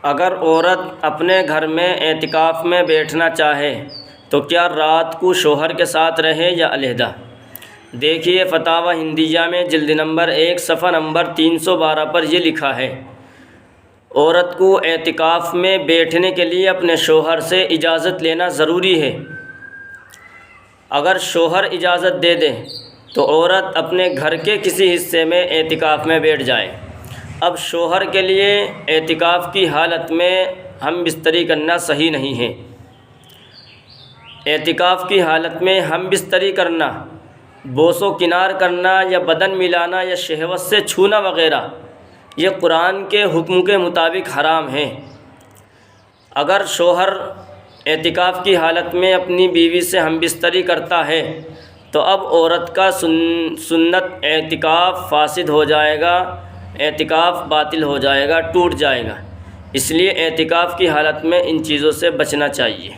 اگر عورت اپنے گھر میں اعتکاف میں بیٹھنا چاہے تو کیا رات کو شوہر کے ساتھ رہے یا علیحدہ؟ دیکھیے فتاوی ہندیہ میں جلد نمبر 1 صفحہ نمبر 312 پر یہ لکھا ہے، عورت کو اعتکاف میں بیٹھنے کے لیے اپنے شوہر سے اجازت لینا ضروری ہے۔ اگر شوہر اجازت دے دے تو عورت اپنے گھر کے کسی حصے میں اعتکاف میں بیٹھ جائے۔ اب شوہر کے لیے اعتکاف کی حالت میں ہم بستری کرنا صحیح نہیں ہے۔ اعتکاف کی حالت میں ہم بستری کرنا، بوس و کنار کرنا یا بدن ملانا یا شہوت سے چھونا وغیرہ یہ قرآن کے حکم کے مطابق حرام ہیں۔ اگر شوہر اعتکاف کی حالت میں اپنی بیوی سے ہم بستری کرتا ہے تو اب عورت کا سنت اعتکاف فاسد ہو جائے گا، اعتکاف باطل ہو جائے گا، ٹوٹ جائے گا۔ اس لیے اعتکاف کی حالت میں ان چیزوں سے بچنا چاہیے۔